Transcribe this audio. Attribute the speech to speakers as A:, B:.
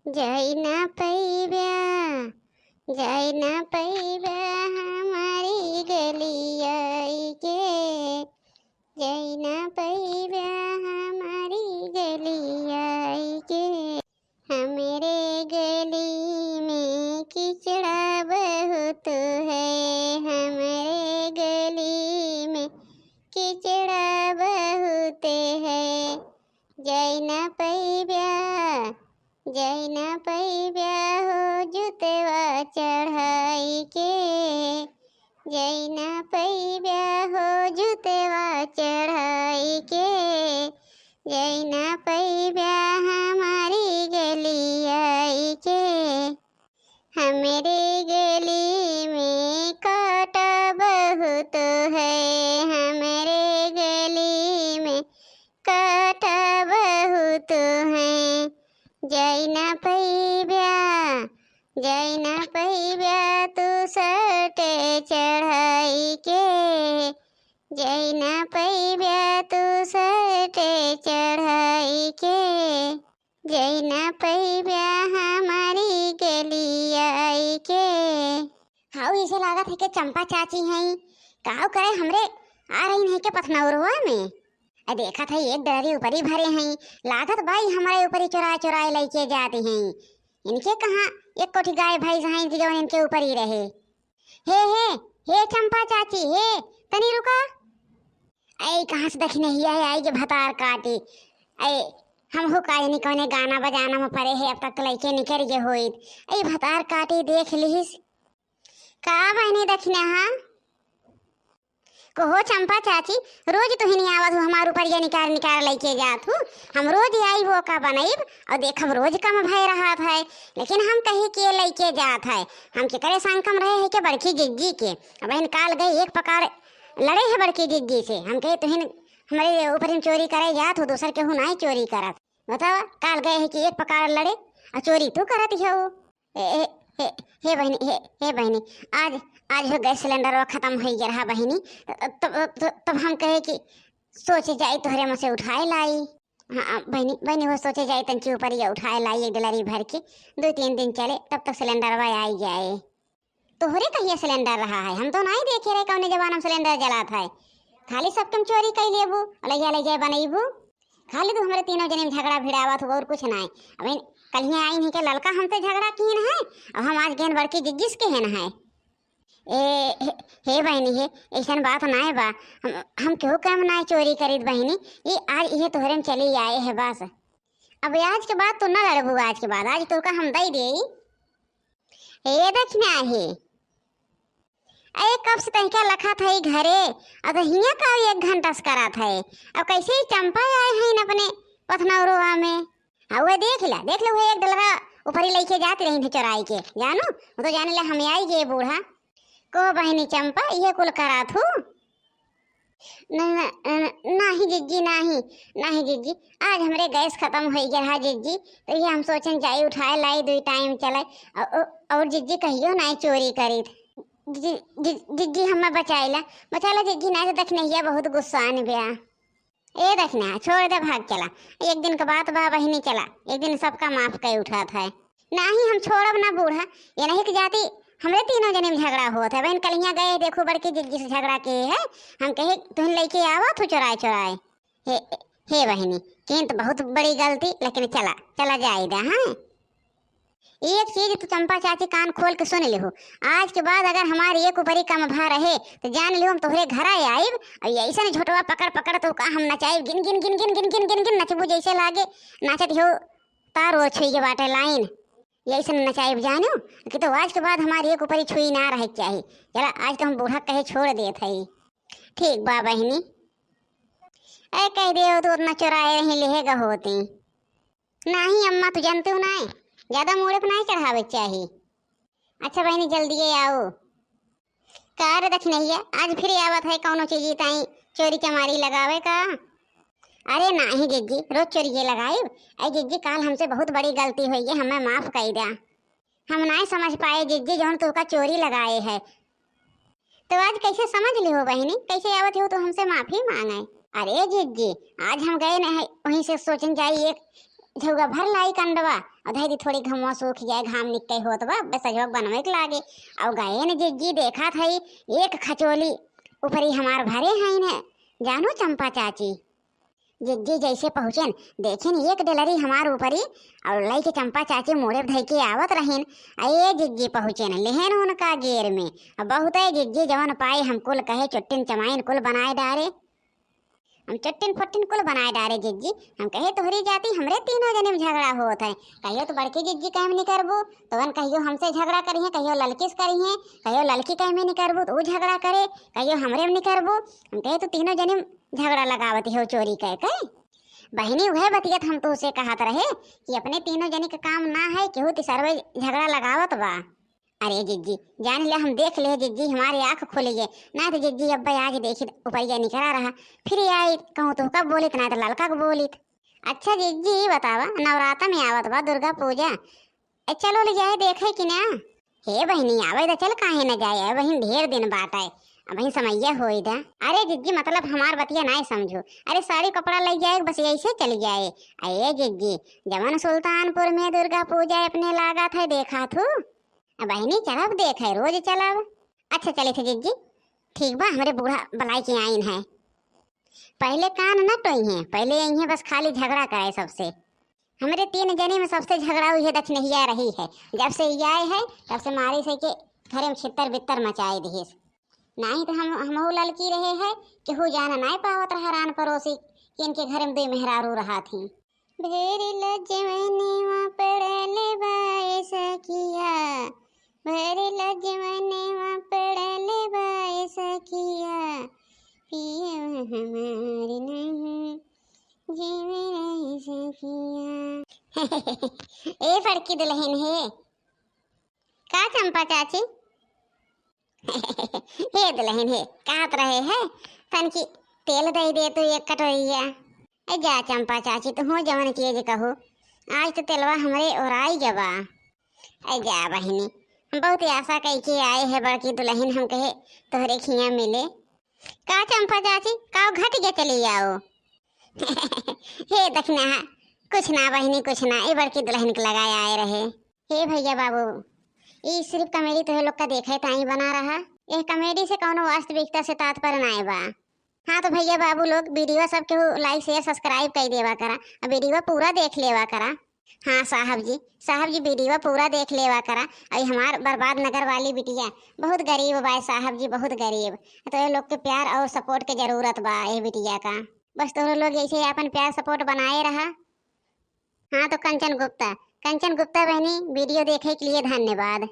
A: जाई ना पैबा, जाई ना पैबा हमारी गलिया के, जाई ना पैबा हमारी गलिया के। हमारे गली में कीचड़ा बहुत है, हमारे गली में कीचड़ा बहुत है। जाई ना पैबा, जाई ना पैबा हो जुतवा चढ़ाई के, जाई ना पैबा हो जुतवा चढ़ाई के, जाई ना पैबा हमारी गलिया के। हमारे गली में कांटा बहुत है, हमारे गली में कांटा बहुत है। जाई ना पैबा, जाई ना पैबा तू सटे चढ़ाई के, जाई ना पैबा तू सटे चढ़ाई के, जाई ना पैबा हमारी गलिया के। हाउ इसे लागत है कि चंपा चाची हैं, काव करे हमरे आ रही नहीं के पथनौरवा में। देखा था एक डरी ऊपरी भरे हैं, लागत भाई हमारे ऊपर ही चुरा चुराए लेके जाते हैं। इनके कहाँ एक कोठी गाय भैंस हैं जो इनके ऊपर ही रहे। हे चंपा चाची, हे तनी रुका। ऐ कहाँ से देखने ही है, आई के भतार काटी। ऐ हम हो काहे नहीं कोने गाना बजाना में पड़े है, अब तक लइके निकल गए होइत। ऐ भतार काटी देख लीस का बहनी दखना। हाँ कहो चंपा चाची, रोज तो ही नहीं आवत हो हमारे ऊपर ये निकार निकार लेके जात हो। हम रोज आई वो का बनाइब और देखब रोज कम भय रहा है, लेकिन हम कहीं के लेके जात है। हम के करे संग कम रहे है के बड़की जिज्जी के। अब इन काल गए एक पकार लड़े है बड़की जिज्जी से। हम कहे तुहिन हमारे ऊपर इन चोरी करे जात हो, दूसर के हूँ नहीं चोरी करत। बताओ काल गए है कि एक पकार लड़े और चोरी तू करत हो। हे बहनी आज हो गैस सिलेंडर खत्म हो गया बहनी। तब हम कहे कि सोचे जाए तोहरे में से उठाए लाई। हाँ बहनी वो सोचे जाए तंची ऊपर ये उठाए लाई एक डलरी भर के, 2-3 दिन चले तब तक सिलेंडर वह आई जाए। तोहरे कहिए सिलेंडर रहा है, हम तो नहीं देखे रहे कौन जबान हम सिलेंडर जलात है। खाली सब तुम चोरी कर लेबू ले जाए बनैबू। खाली तो हमारे तीनों जने में झगड़ा भिड़ावत हो और कुछ नहीं। अब कल आई नहीं के लड़का हमसे झगड़ा किए है, अब हम आज गेंद बड़की जिज्जिस के है ना है। हे बहनी हे ऐसा बात ना है बा, हम क्यों कम ना चोरी करीद बहनी। ये आज ये तोहरे में चली आए है बस। अब आज के बाद तो ना लड़बू, आज के बाद आज तो का हम दई दे। हे दक्षिणा है अरे कब से तनिका लखा था घरे, अब हिया का 1 घंटा से करा था। अब कैसे ही चंपा आए हैं अपने पथनौरवा में। हाँ वो देख ला वो एक डलरा ऊपर ही लेके जाते रही थे चुराई के, जानो वो तो जाने ला हमें आई गए बूढ़ा को बहनी चंपा ये कुल करा थू। नहीं जिज्जी नहीं जिज्जी, आज हमारे गैस खत्म हो गया जिज्जी, तो ये हम सोचन जाई उठाए लाई 2 टाइम चले। और जिज्जी कहियो नहीं चोरी करी। जिज्जी हमें बचाइला जिज्जी नहीं तो दखने ये बहुत गुस्सा आने गया। ए दखना छोड़ दे भाग चला, एक दिन के बाद बा बहनी चला, एक दिन सबका माफ कर उठा था। नहीं हम छोड़ब ना बूढ़ा, ये नहीं कि जाती हमरे तीनों जने में झगड़ा हुआ था। बहन कल यहाँ गए देखो बड़की जिज्जी से झगड़ा किए है। हम कहे तुम लेके आवा तू चुराए चुराए। हे बहनी किन तो बहुत बड़ी गलती, लेकिन चला जाएगा। हाँ एक चीज तो चंपा चाची कान खोल के सुन लिहो, आज के बाद अगर हमारी एक ऊपरी कम भा रहे तो जान लिहो हम तोहरे घर आइब और ऐसा नहीं झोटवा पकड़ तो का हम नचाइब। गिन गिन गिन गिन गिन गिन गिन गिन नचबू जैसे लागे नाचत हो तार वो छुई के बाटे लाइन ऐसा नचाइब। जानो कि तो आज के बाद हमारी एक ऊपरी छुई ना रहे चाहिए। चला आज तो हम बूढ़ा कहे छोड़ दे थे। ठीक बा बहनी ऐ कह दे तो उतना चुराए रही लेगा होती नहीं। अम्मा तू जानते हो ना ज्यादा मोड़े पर नहीं चढ़ावे चाहिए। अच्छा बहनी जल्दी आओ। कार दख नहीं है आज फिर आवत है कौनो चीज ताई चोरी चमारी लगावे का। अरे नहीं जिज्जी रोज चोरी ये लगाई। अरे जिज्जी काल हमसे बहुत बड़ी गलती हुई है, हमें माफ कर दिया। हम नहीं समझ पाए जिज्जी जो तू का चोरी लगाए है। तो आज कैसे समझ ली हो बहनी, कैसे आवत हो तो हमसे माफी मांगे। अरे जिज्जी आज हम गए नहीं वहीं से सोचन जाई एक झुगा भर लाई कंडवा और धैर्य थोड़ी घमवा सूख जाए, घाम निकल हो तो बा बस सजवक बनवे के लागे। और गए न जिज्जी देखा थई एक खचोली ऊपरी हमार भरे हैं ने जानो चंपा चाची। जिज्जी जैसे पहुँचेन देखेन एक डेलरी हमार ऊपरी और लई के चंपा चाची मोड़े धई के आवत रहेन। अये जिज्जी पहुँचेन लेहन उनका गेर में बहुत है जिज्जी जवन पाए हम कुल कहे चुट्टिन चमाइन कुल बनाए डारे। हम चट्टिन फट्टिन कुल बनाए डारे जिज्जी। हम कहे तोहरी जाती हमरे तीनों जने में झगड़ा होत है। कहियो तो बड़की जिज्जी कहे में नहीं करबू तो वन कहियो हमसे झगड़ा करी है, कहियो ललकी से करी है, कहियो ललकी कहे में नहीं करबू तो वो झगड़ा करे, कहियो हमरे में नहीं करबू। हम कहे तो तीनों जने में झगड़ा लगावती हो चोरी कह के। बहनी वह बतियत हम तो उसे कहत रहे कि अपने तीनों जने का काम ना है केहू तिसरवे झगड़ा लगावत बा। अरे जिज्जी जान लिया हम देख ले जिज्जी हमारी आँख खुली है ना तो जिज्जी अब्बा आज देखी ऊपरिया निकला रहा फिर आई कहूँ तो कब बोलित ना तो ललका को बोलित। अच्छा जिज्जी बतावा नवरात्र में आवत बा दुर्गा पूजा चलो ले जाए देखे कि ना। हे बहनी आवे तो चल काहे न जाए बहन ढेर दिन बात है बहन समैया होई दा। अरे जिज्जी मतलब हमार बतिया ना समझो। अरे साड़ी कपड़ा ले जाए बस ऐसे चली जाए। अये जिज्जी जवन सुल्तानपुर में दुर्गा पूजा अपने लागत है देखा थू बहनी चलब देख है रोज चलब। अच्छा चले थे जिज्जी ठीक बा हमारे बूढ़ा बलाई की आइन है पहले कान न टोई हैं पहले यही है बस खाली झगड़ा करे सबसे। हमारे तीन जने में सबसे झगड़ा हुई है दक्षिणहिया रही है जब से ये आए है तब से मारी से के घरे में छितर बितर मचाए दिहिस। नहीं तो हम लड़की रहे है कि हु जाना नहीं पावत रहा रान पड़ोसी कि इनके घर में दो मेहरारू रहा थी। भेरी लजवनीवा पड़ले बाए सखिया भेरी लजवनीवा पड़ले बाए सखिया पिए हमारी नहीं जीवे रही सखिया। ए फड़की दुल्हन है का चंपा चाची। हे दुल्हन है कहत रहे है तन की तेल दे दे तो एक कटोरिया। जा चंपा चाची तो हो जवन चीज कहो आज तो तेलवा हमरे और आई जबा। जा बहनी हम बहुत आशा कही के आए है बड़की दुल्हन हम कहे तोहरे खिया मिले का चंपा चाची का घट के चली आओ। हे दक्षिणा कुछ ना बहनी कुछ ना ये बड़की दुल्हन के लगाए आए रहे। हे भैया बाबू ये सिर्फ कॉमेडी तो लोग का देखा है ताई बना रहा यह कॉमेडी से कौनो वास्तविकता से तात्पर्य ना बा। हाँ तो भैया बाबू लोग वीडियो सबके लाइक शेयर सब्सक्राइब कर देवा करा और वीडियो पूरा देख लेवा करा। हाँ साहब जी वीडियो पूरा देख लेवा करा। अभी हमार बर्बाद नगर वाली बिटिया बहुत गरीब बा साहब जी बहुत गरीब तो ये लोग के प्यार और सपोर्ट के जरूरत बा ये बिटिया का बस तो लोग ऐसे अपन प्यार सपोर्ट बनाए रहा। हाँ तो कंचन गुप्ता बहनी वीडियो देखे के लिए धन्यवाद।